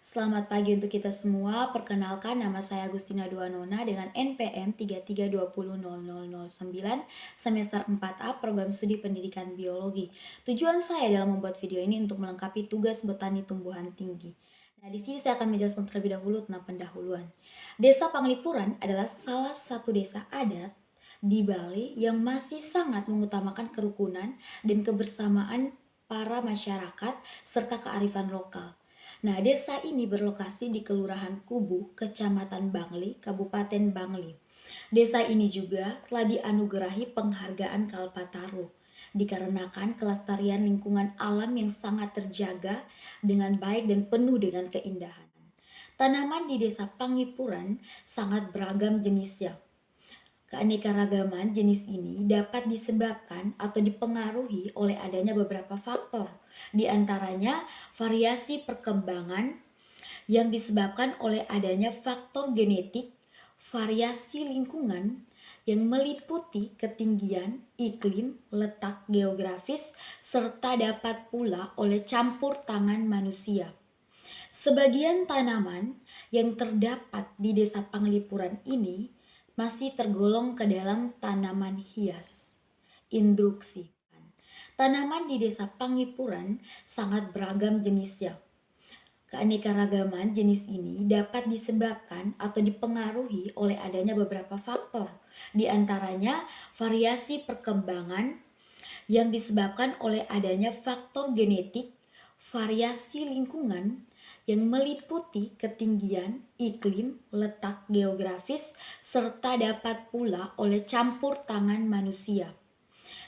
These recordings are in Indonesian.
Selamat pagi untuk kita semua. Perkenalkan nama saya Agustina Duanona dengan NPM 33200009 semester 4A Program Studi Pendidikan Biologi. Tujuan saya dalam membuat video ini untuk melengkapi tugas botani tumbuhan tinggi. Nah, di sini saya akan menjelaskan terlebih dahulu tentang pendahuluan. Desa Panglipuran adalah salah satu desa adat di Bali yang masih sangat mengutamakan kerukunan dan kebersamaan para masyarakat serta kearifan lokal. Nah, desa ini berlokasi di Kelurahan Kubu, Kecamatan Bangli, Kabupaten Bangli. Desa ini juga telah dianugerahi penghargaan Kalpataru dikarenakan kelestarian lingkungan alam yang sangat terjaga dengan baik dan penuh dengan keindahan. Tanaman di Desa Panglipuran sangat beragam jenisnya. Keanekaragaman jenis ini dapat disebabkan atau dipengaruhi oleh adanya beberapa faktor, di antaranya variasi perkembangan yang disebabkan oleh adanya faktor genetik, variasi lingkungan yang meliputi ketinggian, iklim, letak geografis, serta dapat pula oleh campur tangan manusia. Sebagian tanaman yang terdapat di Desa Panglipuran ini masih tergolong ke dalam tanaman hias. Indruksi. Tanaman di Desa Panglipuran sangat beragam jenisnya. Keanekaragaman jenis ini dapat disebabkan atau dipengaruhi oleh adanya beberapa faktor, di antaranya variasi perkembangan yang disebabkan oleh adanya faktor genetik, variasi lingkungan yang meliputi ketinggian, iklim, letak geografis, serta dapat pula oleh campur tangan manusia.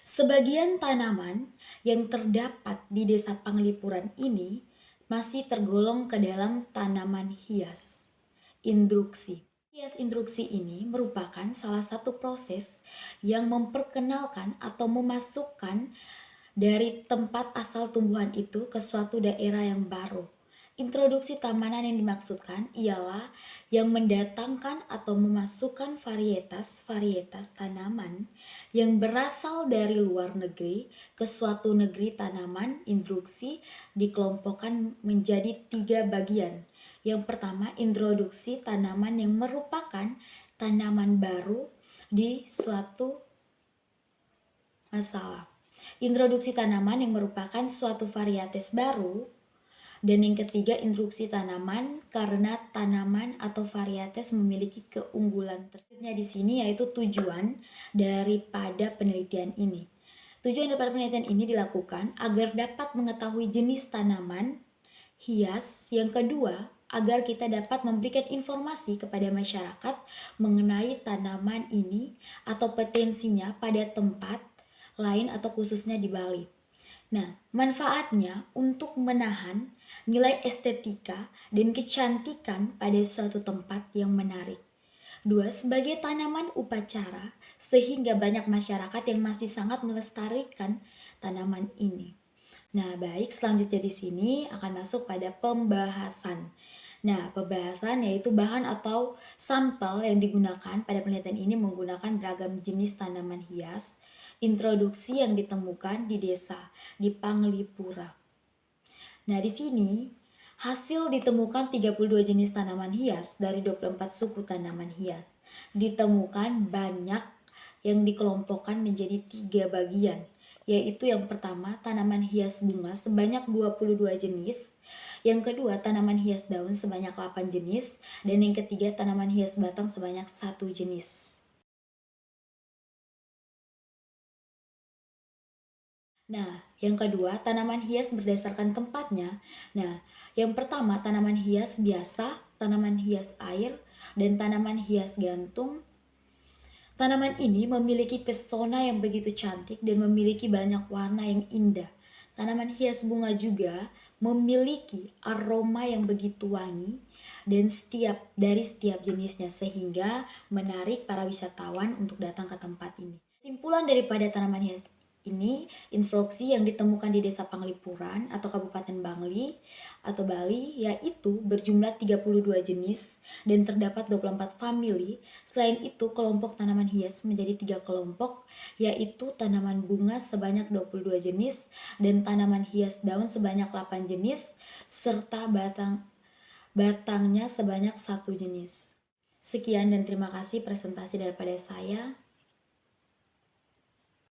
Sebagian tanaman yang terdapat di Desa Panglipuran ini masih tergolong ke dalam tanaman hias. Indruksi. Hias indruksi ini merupakan salah satu proses yang memperkenalkan atau memasukkan dari tempat asal tumbuhan itu ke suatu daerah yang baru. Introduksi tanaman yang dimaksudkan ialah yang mendatangkan atau memasukkan varietas-varietas tanaman yang berasal dari luar negeri ke suatu negeri. Tanaman introduksi dikelompokkan menjadi 3 bagian. Yang pertama, introduksi tanaman yang merupakan tanaman baru di suatu masalah. Introduksi tanaman yang merupakan suatu varietas baru. Dan yang ketiga, instruksi tanaman karena tanaman atau varietas memiliki keunggulan tersebutnya di sini, yaitu tujuan daripada penelitian ini. Tujuan daripada penelitian ini dilakukan agar dapat mengetahui jenis tanaman hias. Yang kedua, agar kita dapat memberikan informasi kepada masyarakat mengenai tanaman ini atau potensinya pada tempat lain atau khususnya di Bali. Nah, manfaatnya untuk menahan nilai estetika dan kecantikan pada suatu tempat yang menarik. Dua, sebagai tanaman upacara, sehingga banyak masyarakat yang masih sangat melestarikan tanaman ini. Nah, baik, selanjutnya di sini akan masuk pada pembahasan. Nah, pembahasan yaitu bahan atau sampel yang digunakan pada penelitian ini menggunakan beragam jenis tanaman hias. Introduksi yang ditemukan di desa di Panglipura. Nah, di sini hasil ditemukan 32 jenis tanaman hias dari 24 suku tanaman hias. Ditemukan banyak yang dikelompokkan menjadi 3 bagian, yaitu yang pertama tanaman hias bunga sebanyak 22 jenis, yang kedua tanaman hias daun sebanyak 8 jenis, dan yang ketiga tanaman hias batang sebanyak 1 jenis. Nah, yang kedua, tanaman hias berdasarkan tempatnya. Nah, yang pertama tanaman hias biasa, tanaman hias air, dan tanaman hias gantung. Tanaman ini memiliki pesona yang begitu cantik dan memiliki banyak warna yang indah. Tanaman hias bunga juga memiliki aroma yang begitu wangi dan dari setiap jenisnya, sehingga menarik para wisatawan untuk datang ke tempat ini. Kesimpulan daripada tanaman hias ini, instruksi yang ditemukan di Desa Panglipuran atau Kabupaten Bangli atau Bali yaitu berjumlah 32 jenis dan terdapat 24 famili. Selain itu, kelompok tanaman hias menjadi 3 kelompok, yaitu tanaman bunga sebanyak 22 jenis dan tanaman hias daun sebanyak 8 jenis serta batangnya sebanyak satu jenis. Sekian dan terima kasih presentasi daripada saya.